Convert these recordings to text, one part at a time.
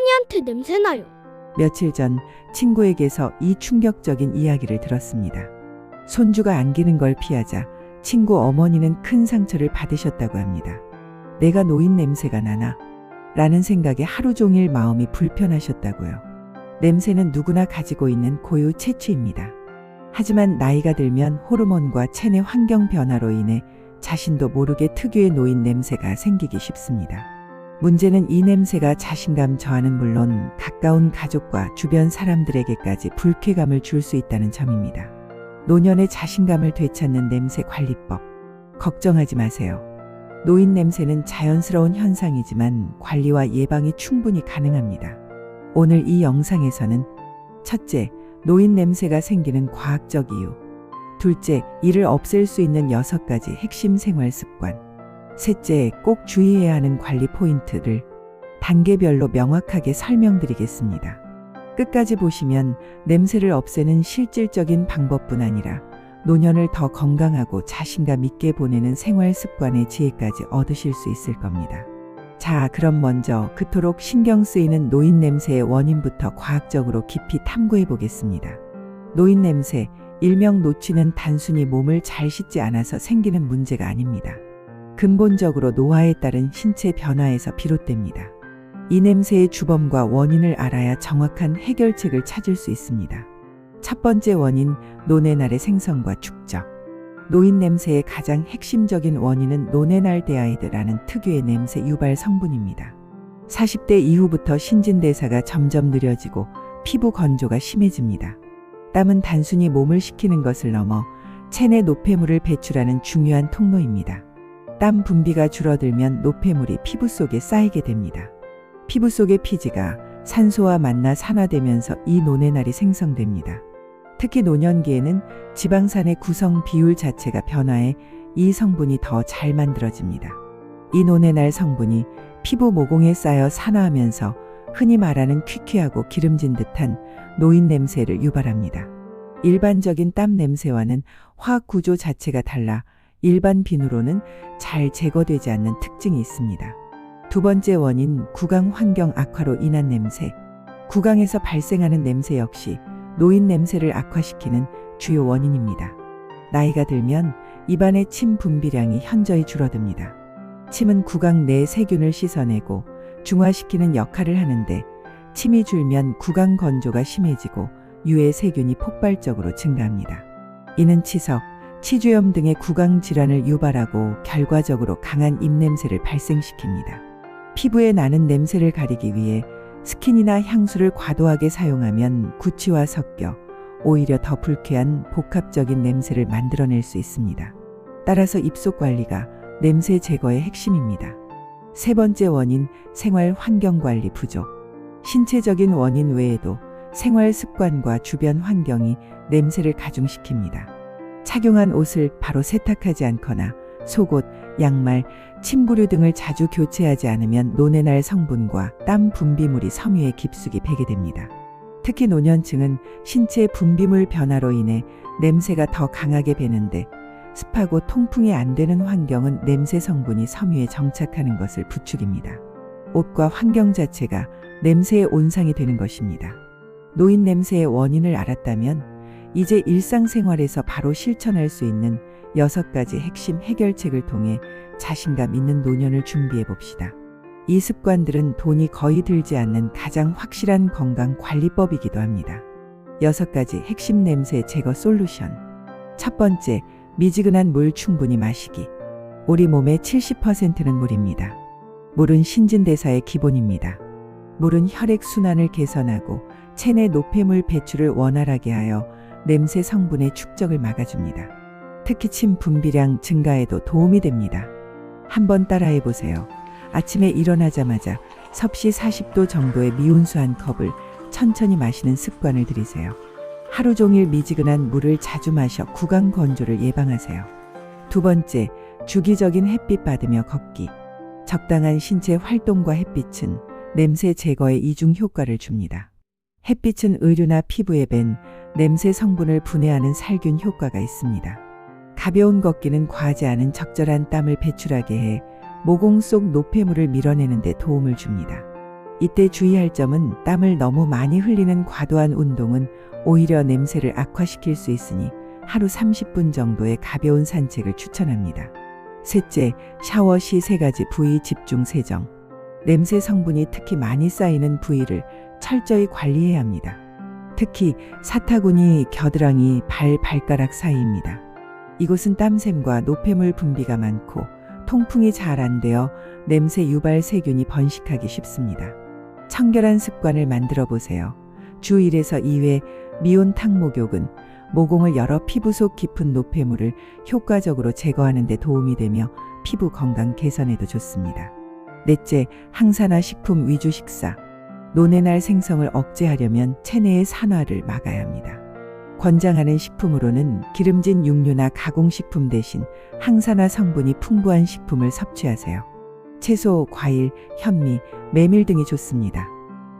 할머니한테 냄새나요. 며칠 전 친구에게서 이 충격적인 이야기를 들었습니다. 손주가 안기는 걸 피하자 친구 어머니는 큰 상처를 받으셨다고 합니다. 내가 노인 냄새가 나나? 라는 생각에 하루 종일 마음이 불편하셨다고요. 냄새는 누구나 가지고 있는 고유 체취입니다. 하지만 나이가 들면 호르몬과 체내 환경 변화로 인해 자신도 모르게 특유의 노인 냄새가 생기기 쉽습니다. 문제는 이 냄새가 자신감 저하는 물론 가까운 가족과 주변 사람들에게까지 불쾌감을 줄 수 있다는 점입니다. 노년의 자신감을 되찾는 냄새 관리법. 걱정하지 마세요. 노인 냄새는 자연스러운 현상이지만 관리와 예방이 충분히 가능합니다. 오늘 이 영상에서는 첫째, 노인 냄새가 생기는 과학적 이유. 둘째, 이를 없앨 수 있는 6가지 핵심 생활 습관. 셋째, 꼭 주의해야 하는 관리 포인트를 단계별로 명확하게 설명드리겠습니다. 끝까지 보시면 냄새를 없애는 실질적인 방법뿐 아니라 노년을 더 건강하고 자신감 있게 보내는 생활 습관의 지혜까지 얻으실 수 있을 겁니다. 자, 그럼 먼저 그토록 신경 쓰이는 노인 냄새의 원인부터 과학적으로 깊이 탐구해 보겠습니다. 노인 냄새, 일명 노취는 단순히 몸을 잘 씻지 않아서 생기는 문제가 아닙니다. 근본적으로 노화에 따른 신체 변화에서 비롯됩니다. 이 냄새의 주범과 원인을 알아야 정확한 해결책을 찾을 수 있습니다. 첫 번째 원인, 노네날의 생성과 축적. 노인 냄새의 가장 핵심적인 원인은 노네날데하이드라는 특유의 냄새 유발 성분입니다. 40대 이후부터 신진대사가 점점 느려지고 피부 건조가 심해집니다. 땀은 단순히 몸을 식히는 것을 넘어 체내 노폐물을 배출하는 중요한 통로입니다. 땀 분비가 줄어들면 노폐물이 피부 속에 쌓이게 됩니다. 피부 속의 피지가 산소와 만나 산화되면서 이 노네날이 생성됩니다. 특히 노년기에는 지방산의 구성 비율 자체가 변화해 이 성분이 더 잘 만들어집니다. 이 노네날 성분이 피부 모공에 쌓여 산화하면서 흔히 말하는 퀴퀴하고 기름진 듯한 노인 냄새를 유발합니다. 일반적인 땀 냄새와는 화학 구조 자체가 달라 일반 비누로는 잘 제거되지 않는 특징이 있습니다. 두 번째 원인, 구강 환경 악화로 인한 냄새. 구강에서 발생하는 냄새 역시 노인 냄새를 악화시키는 주요 원인입니다. 나이가 들면 입안의 침 분비량이 현저히 줄어듭니다. 침은 구강 내 세균을 씻어내고 중화시키는 역할을 하는데 침이 줄면 구강 건조가 심해지고 유해 세균이 폭발적으로 증가합니다. 이는 치석, 치주염 등의 구강 질환을 유발하고 결과적으로 강한 입냄새를 발생시킵니다. 피부에 나는 냄새를 가리기 위해 스킨이나 향수를 과도하게 사용하면 구취와 섞여 오히려 더 불쾌한 복합적인 냄새를 만들어낼 수 있습니다. 따라서 입속 관리가 냄새 제거의 핵심입니다. 세 번째 원인, 생활 환경 관리 부족. 신체적인 원인 외에도 생활 습관과 주변 환경이 냄새를 가중시킵니다. 착용한 옷을 바로 세탁하지 않거나 속옷, 양말, 침구류 등을 자주 교체하지 않으면 노네날 성분과 땀 분비물이 섬유에 깊숙이 배게 됩니다. 특히 노년층은 신체 분비물 변화로 인해 냄새가 더 강하게 배는데 습하고 통풍이 안 되는 환경은 냄새 성분이 섬유에 정착하는 것을 부추깁니다. 옷과 환경 자체가 냄새의 온상이 되는 것입니다. 노인 냄새의 원인을 알았다면 이제 일상생활에서 바로 실천할 수 있는 6가지 핵심 해결책을 통해 자신감 있는 노년을 준비해 봅시다. 이 습관들은 돈이 거의 들지 않는 가장 확실한 건강 관리법이기도 합니다. 6가지 핵심 냄새 제거 솔루션. 첫 번째, 미지근한 물 충분히 마시기. 우리 몸의 70%는 물입니다. 물은 신진대사의 기본입니다. 물은 혈액순환을 개선하고 체내 노폐물 배출을 원활하게 하여 냄새 성분의 축적을 막아줍니다. 특히 침 분비량 증가에도 도움이 됩니다. 한번 따라해 보세요. 아침에 일어나자마자 섭씨 40도 정도의 미온수 한 컵을 천천히 마시는 습관을 들이세요. 하루 종일 미지근한 물을 자주 마셔 구강 건조를 예방하세요. 두 번째, 주기적인 햇빛 받으며 걷기. 적당한 신체 활동과 햇빛은 냄새 제거에 이중 효과를 줍니다. 햇빛은 의류나 피부에 밴 냄새 성분을 분해하는 살균 효과가 있습니다. 가벼운 걷기는 과하지 않은 적절한 땀을 배출하게 해 모공 속 노폐물을 밀어내는 데 도움을 줍니다. 이때 주의할 점은 땀을 너무 많이 흘리는 과도한 운동은 오히려 냄새를 악화시킬 수 있으니 하루 30분 정도의 가벼운 산책을 추천합니다. 셋째, 샤워 시 3가지 부위 집중 세정. 냄새 성분이 특히 많이 쌓이는 부위를 철저히 관리해야 합니다. 특히 사타구니, 겨드랑이, 발가락 사이입니다. 이곳은 땀샘과 노폐물 분비가 많고 통풍이 잘 안 되어 냄새 유발 세균이 번식하기 쉽습니다. 청결한 습관을 만들어 보세요. 주 1에서 2회 미온 탕목욕은 모공을 열어 피부 속 깊은 노폐물을 효과적으로 제거하는 데 도움이 되며 피부 건강 개선에도 좋습니다. 넷째, 항산화 식품 위주 식사. 노뇌날 생성을 억제하려면 체내의 산화를 막아야 합니다. 권장하는 식품으로는 기름진 육류나 가공식품 대신 항산화 성분이 풍부한 식품을 섭취하세요. 채소, 과일, 현미, 메밀 등이 좋습니다.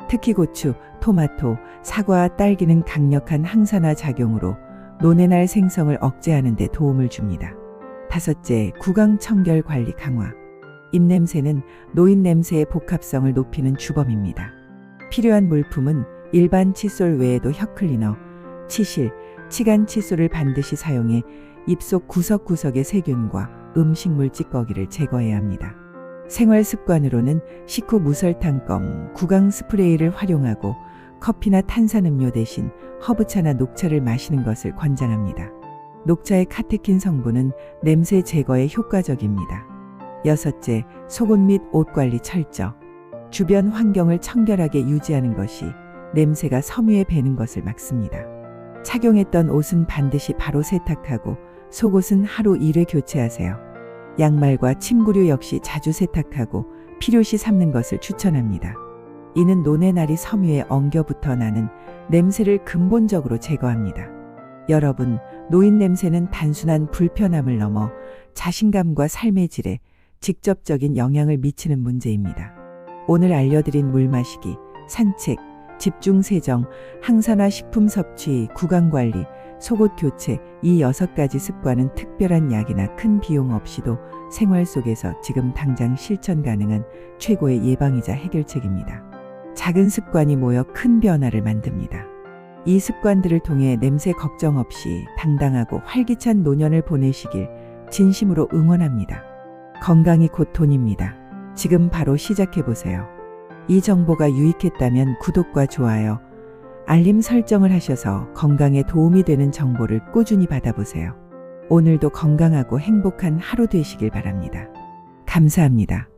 특히 고추, 토마토, 사과, 딸기는 강력한 항산화 작용으로 노뇌날 생성을 억제하는 데 도움을 줍니다. 다섯째, 구강 청결 관리 강화. 입냄새는 노인 냄새의 복합성을 높이는 주범입니다. 필요한 물품은 일반 칫솔 외에도 혀클리너, 치실, 치간 칫솔을 반드시 사용해 입속 구석구석의 세균과 음식물 찌꺼기를 제거해야 합니다. 생활 습관으로는 식후 무설탕껌, 구강 스프레이를 활용하고 커피나 탄산음료 대신 허브차나 녹차를 마시는 것을 권장합니다. 녹차의 카테킨 성분은 냄새 제거에 효과적입니다. 여섯째, 속옷 및 옷 관리 철저. 주변 환경을 청결하게 유지하는 것이 냄새가 섬유에 배는 것을 막습니다. 착용했던 옷은 반드시 바로 세탁하고 속옷은 하루 1회 교체하세요. 양말과 침구류 역시 자주 세탁하고 필요시 삶는 것을 추천합니다. 이는 노뇌날이 섬유에 엉겨붙어 나는 냄새를 근본적으로 제거합니다. 여러분, 노인 냄새는 단순한 불편함을 넘어 자신감과 삶의 질에 직접적인 영향을 미치는 문제입니다. 오늘 알려드린 물 마시기, 산책, 집중 세정, 항산화 식품 섭취, 구강 관리, 속옷 교체, 이 6가지 습관은 특별한 약이나 큰 비용 없이도 생활 속에서 지금 당장 실천 가능한 최고의 예방이자 해결책입니다. 작은 습관이 모여 큰 변화를 만듭니다. 이 습관들을 통해 냄새 걱정 없이 당당하고 활기찬 노년을 보내시길 진심으로 응원합니다. 건강이 곧 돈입니다. 지금 바로 시작해보세요. 이 정보가 유익했다면 구독과 좋아요, 알림 설정을 하셔서 건강에 도움이 되는 정보를 꾸준히 받아보세요. 오늘도 건강하고 행복한 하루 되시길 바랍니다. 감사합니다.